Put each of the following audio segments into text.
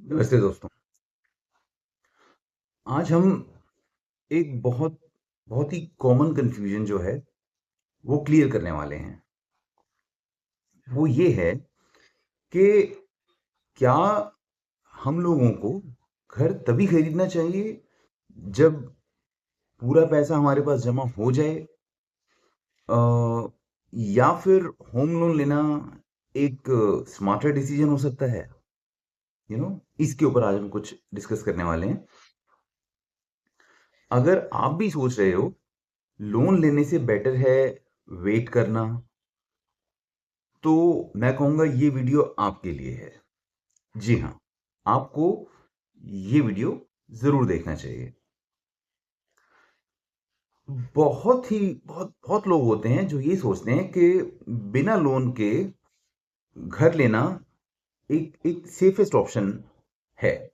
नमस्ते दोस्तों। आज हम एक बहुत बहुत ही कॉमन कन्फ्यूजन जो है वो क्लियर करने वाले हैं। वो ये है कि क्या हम लोगों को घर तभी खरीदना चाहिए जब पूरा पैसा हमारे पास जमा हो जाए, अ, या फिर होम लोन लेना एक स्मार्टर डिसीजन हो सकता है। इसके ऊपर आज हम कुछ डिस्कस करने वाले हैं। अगर आप भी सोच रहे हो लोन लेने से बेटर है वेट करना, तो मैं कहूँगा ये वीडियो आपके लिए है। जी हाँ, आपको ये वीडियो ज़रूर देखना चाहिए। बहुत बहुत लोग होते हैं जो ये सोचते हैं कि बिना लोन के घर लेना एक एक सेफेस्ट ऑप्शन है।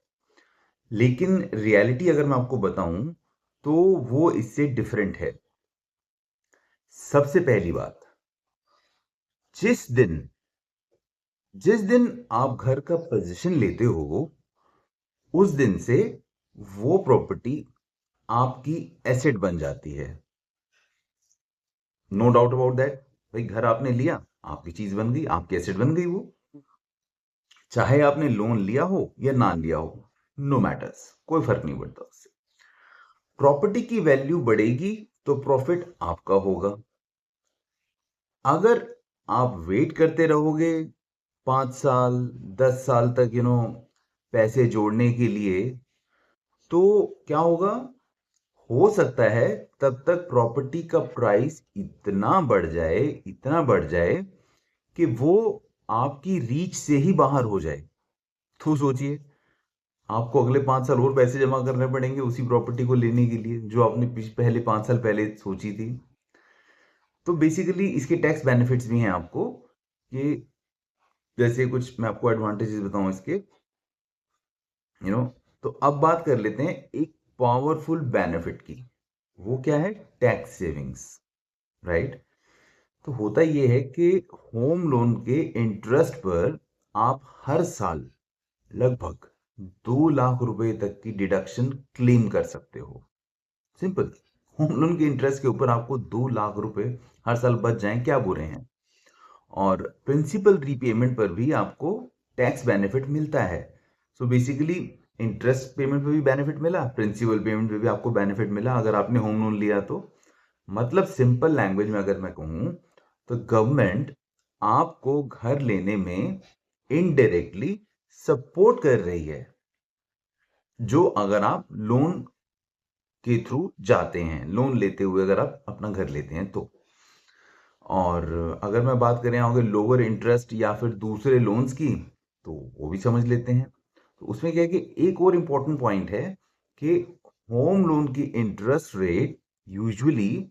लेकिन रियलिटी अगर मैं आपको बताऊं तो वो इससे डिफरेंट है। सबसे पहली बात, जिस दिन जिस दिन आप घर का पोजीशन लेते हो उस दिन से वो प्रॉपर्टी आपकी एसेट बन जाती है। No doubt about that. भाई घर आपने लिया, आपकी चीज बन गई, आपकी एसेट बन गई वो। चाहे आपने लोन लिया हो या ना लिया हो, नो मैटर्स, कोई फर्क नहीं पड़ता उससे। प्रॉपर्टी की वैल्यू बढ़ेगी तो प्रॉफिट आपका होगा। अगर आप वेट करते रहोगे 5 साल 10 साल तक पैसे जोड़ने के लिए, तो क्या होगा? हो सकता है तब तक प्रॉपर्टी का प्राइस इतना बढ़ जाए कि वो आपकी रीच से ही बाहर हो जाए। तो सोचिए, आपको अगले 5 साल और पैसे जमा करने पड़ेंगे उसी प्रॉपर्टी को लेने के लिए जो आपने पहले 5 साल पहले सोची थी। तो बेसिकली इसके टैक्स बेनिफिट्स भी हैं आपको, कि जैसे कुछ मैं आपको एडवांटेजेस बताऊं इसके। यू नो तो अब बात कर लेते हैं एक पावरफुल बेनिफिट की। वो क्या है? Tax savings, right? तो होता ये है कि होम लोन के इंटरेस्ट पर आप हर साल लगभग 2 लाख रुपए तक की डिडक्शन क्लेम कर सकते हो। सिंपल। होम लोन के इंटरेस्ट के ऊपर आपको 2 लाख रुपए हर साल बच जाएं, क्या बुरे हैं। और प्रिंसिपल रीपेमेंट पर भी आपको टैक्स बेनिफिट मिलता है। सो बेसिकली इंटरेस्ट पेमेंट पे भी बेनिफिट मिला, प्रिंसिपल पेमेंट पे भी आपको बेनिफिट मिला अगर आपने होम लोन लिया तो। मतलब सिंपल लैंग्वेज में अगर मैं कहूं तो गवर्नमेंट आपको घर लेने में इनडायरेक्टली सपोर्ट कर रही है, जो अगर आप लोन के थ्रू जाते हैं, लोन लेते हुए अगर आप अपना घर लेते हैं तो। और अगर मैं बात करें आगे लोअर इंटरेस्ट या फिर दूसरे लोन्स की, तो वो भी समझ लेते हैं। तो उसमें क्या है कि एक और इम्पोर्टेंट पॉइंट है कि होम लोन की इंटरेस्ट रेट यूजुअली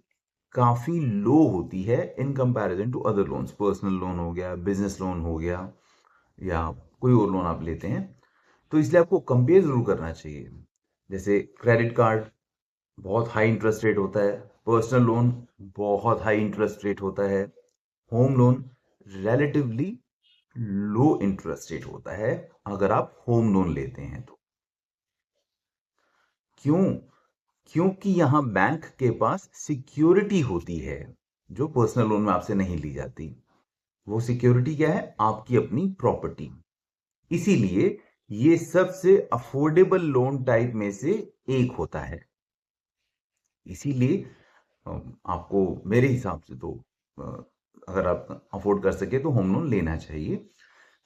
काफी लो होती है in comparison to other loans. Personal loan हो गया, बिजनेस लोन हो गया, या कोई और लोन आप लेते हैं, तो इसलिए आपको कंपेयर जरूर करना चाहिए। जैसे क्रेडिट कार्ड बहुत हाई इंटरेस्ट रेट होता है, पर्सनल लोन बहुत हाई इंटरेस्ट रेट होता है, home loan relatively low interest rate होता है अगर आप होम लोन लेते हैं तो। क्यों? क्योंकि यहां बैंक के पास सिक्योरिटी होती है जो पर्सनल लोन में आपसे नहीं ली जाती। वो सिक्योरिटी क्या है? आपकी अपनी प्रॉपर्टी। इसीलिए ये सबसे अफोर्डेबल लोन टाइप में से एक होता है। इसीलिए आपको मेरे हिसाब से तो, अ, अगर आप अफोर्ड कर सके तो होम लोन लेना चाहिए।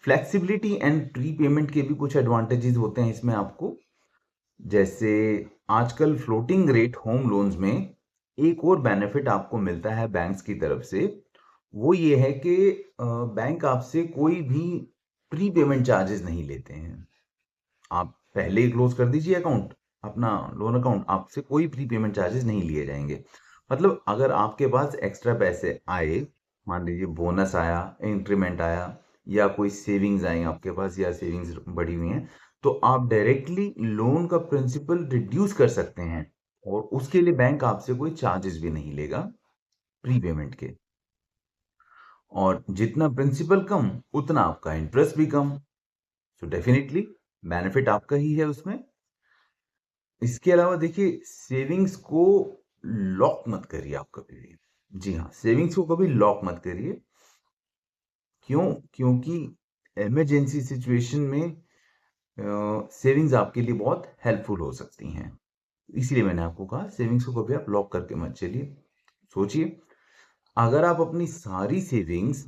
फ्लेक्सिबिलिटी एंड प्री पेमेंट के भी कुछ एडवांटेजेस होते हैं इसमें आपको। जैसे आजकल फ्लोटिंग रेट होम लोन्स में एक और बेनिफिट आपको मिलता है बैंक्स की तरफ से। वो ये है कि बैंक आपसे कोई भी प्री पेमेंट चार्जेस नहीं लेते हैं। आप पहले ही क्लोज कर दीजिए अकाउंट, अपना लोन अकाउंट, आपसे कोई प्री पेमेंट चार्जेस नहीं लिए जाएंगे। मतलब अगर आपके पास एक्स्ट्रा पैसे आए, मान लीजिए बोनस आया, इंक्रीमेंट आया, या कोई सेविंग्स आई आपके पास, या सेविंग्स बढ़ी हुई हैं, तो आप डायरेक्टली लोन का प्रिंसिपल रिड्यूस कर सकते हैं, और उसके लिए बैंक आपसे कोई चार्जेस भी नहीं लेगा प्री पेमेंट के। और जितना प्रिंसिपल कम उतना आपका इंटरेस्ट भी कम। सो डेफिनेटली बेनिफिट आपका ही है उसमें। इसके अलावा देखिए, सेविंग्स को लॉक मत करिए आप कभी भी। जी हाँ, सेविंग्स को कभी लॉक मत करिए। क्यों? क्योंकि इमरजेंसी सिचुएशन में सेविंग्स आपके लिए बहुत हेल्पफुल हो सकती हैं। इसीलिए मैंने आपको कहा सेविंग्स को कभी आप लॉक करके मत चलिए। सोचिए, अगर आप अपनी सारी सेविंग्स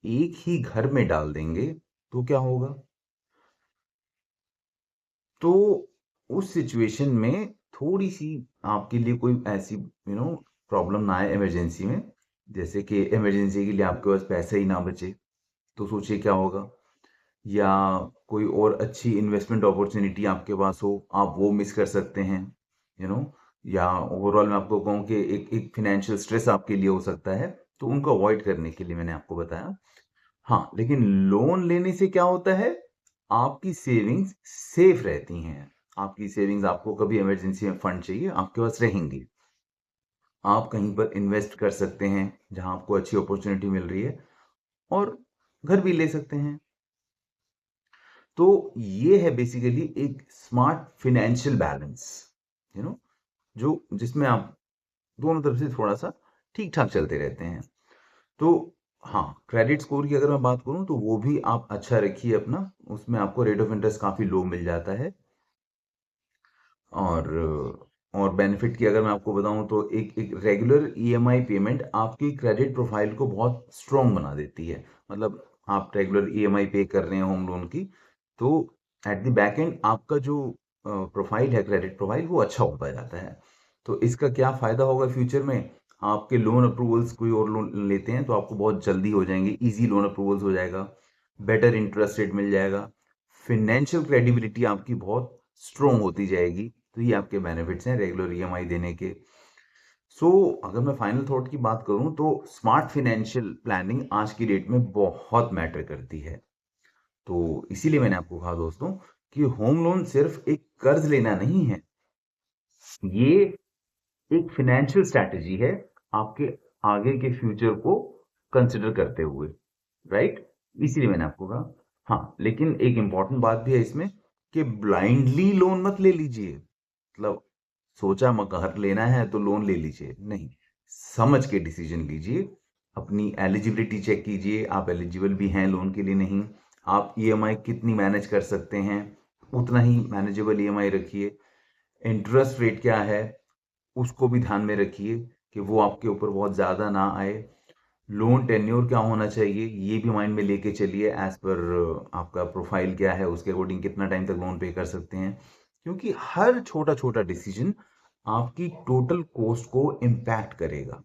एक ही घर में डाल देंगे तो क्या होगा? तो उस सिचुएशन में थोड़ी-सी आपके लिए कोई ऐसी प्रॉब्लम ना आए इमरजेंसी में, जैसे कि इमरजेंसी के लिए आपके पास पैसा ही ना बचे, तो सोचिए क्या होगा? या कोई और अच्छी इन्वेस्टमेंट अपॉर्चुनिटी आपके पास हो, आप वो मिस कर सकते हैं, यू नो या ओवरऑल मैं आपको कहूँ कि एक एक फाइनेंशियल स्ट्रेस आपके लिए हो सकता है, तो उनको अवॉइड करने के लिए मैंने आपको बताया। हाँ, लेकिन लोन लेने से क्या होता है? आपकी सेविंग्स सेफ रहती हैं। आपकी सेविंग्स आपको कभी इमरजेंसी में फंड चाहिए, आपके पास रहेंगी। आप कहीं पर इन्वेस्ट कर सकते हैं, जहाँ आपको अच्छी अपॉर्चुनिटी मिल रही है और घर भी ले सकते हैं। तो ये है बेसिकली एक smart financial balance, you know जो जिसमें आप दोनों तरफ से थोड़ा-सा ठीक-ठाक चलते रहते हैं। तो हाँ, क्रेडिट स्कोर की अगर मैं बात करूँ तो वो भी आप अच्छा रखिए अपना, उसमें आपको रेट ऑफ इंटरेस्ट काफ़ी लो मिल जाता है। और और बेनिफिट की अगर मैं आपको बताऊँ तो एक एक रेगुलर ईएमआई पेमेंट आपकी क्रेडिट प्रोफाइल को बहुत स्ट्रॉन्ग बना देती है। मतलब आप रेगुलर ईएमआई पे कर रहे हैं होम लोन की, तो एट द बैक एंड आपका जो प्रोफाइल है, क्रेडिट प्रोफाइल वो अच्छा होता जाता है। तो इसका क्या फ़ायदा होगा फ्यूचर में? आपके लोन अप्रूवल्स कोई और लोन लेते हैं तो आपको बहुत जल्दी हो जाएँगे, ईज़ी लोन अप्रूवल्स हो जाएगा, बेटर इंटरेस्ट रेट मिल जाएगा, फाइनेंशियल क्रेडिबिलिटी आपकी बहुत स्ट्रॉन्ग होती जाएगी। तो ये आपके बेनिफिट्स हैं रेगुलर ईएमआई देने के। सो अगर मैं फाइनल थॉट की बात करूं तो स्मार्ट फाइनेंशियल प्लानिंग आज की डेट में बहुत मैटर करती है। तो इसीलिए मैंने आपको कहा दोस्तों कि होम लोन सिर्फ एक कर्ज लेना नहीं है, ये एक फाइनेंशियल स्ट्रैटेजी है आपके आगे के फ्यूचर को कंसिडर करते हुए, राइट? इसीलिए मैंने आपको कहा। हाँ, लेकिन एक इंपॉर्टेंट बात भी है इसमें कि ब्लाइंडली लोन मत ले लीजिए। मतलब सोचा मकार लेना है तो लोन ले लीजिए, नहीं, समझ के डिसीजन लीजिए। अपनी एलिजिबिलिटी चेक कीजिए, आप एलिजिबल भी हैं लोन के लिए नहीं। आप ईएमआई कितनी मैनेज कर सकते हैं, उतना ही मैनेजेबल ईएमआई रखिए। इंटरेस्ट रेट क्या है, उसको भी ध्यान में रखिए कि वो आपके ऊपर बहुत ज़्यादा ना आए। लोन टेन्योर क्या होना चाहिए, ये भी माइंड में लेके चलिए एज पर आपका प्रोफाइल क्या है, उसके अकॉर्डिंग कितना टाइम तक लोन पे कर सकते हैं। क्योंकि हर छोटा-छोटा डिसीजन आपकी टोटल कॉस्ट को इम्पैक्ट करेगा।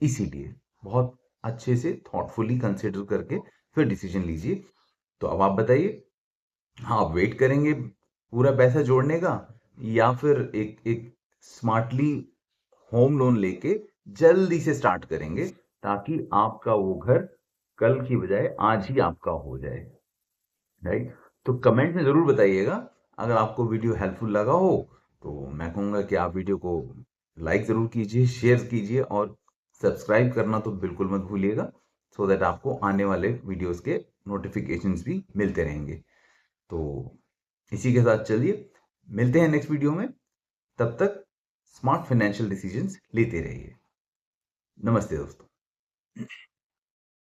इसीलिए बहुत अच्छे से थॉटफुली कंसिडर करके फिर डिसीजन लीजिए। तो अब आप बताइए, हाँ, आप वेट करेंगे पूरा पैसा जोड़ने का या फिर एक एक स्मार्टली होम लोन लेके जल्दी से स्टार्ट करेंगे ताकि आपका वो घर कल की बजाय आज ही आपका हो जाए, राइट? तो कमेंट में ज़रूर बताइएगा। अगर आपको वीडियो हेल्पफुल लगा हो तो मैं कहूँगा कि आप वीडियो को लाइक ज़रूर कीजिए, शेयर कीजिए और सब्सक्राइब करना तो बिल्कुल मत भूलिएगा, सो दैट आपको आने वाले वीडियोस के नोटिफिकेशंस भी मिलते रहेंगे। तो इसी के साथ चलिए मिलते हैं नेक्स्ट वीडियो में। तब तक स्मार्ट फाइनेंशियल डिसीजंस लेते रहिए। नमस्ते दोस्तों।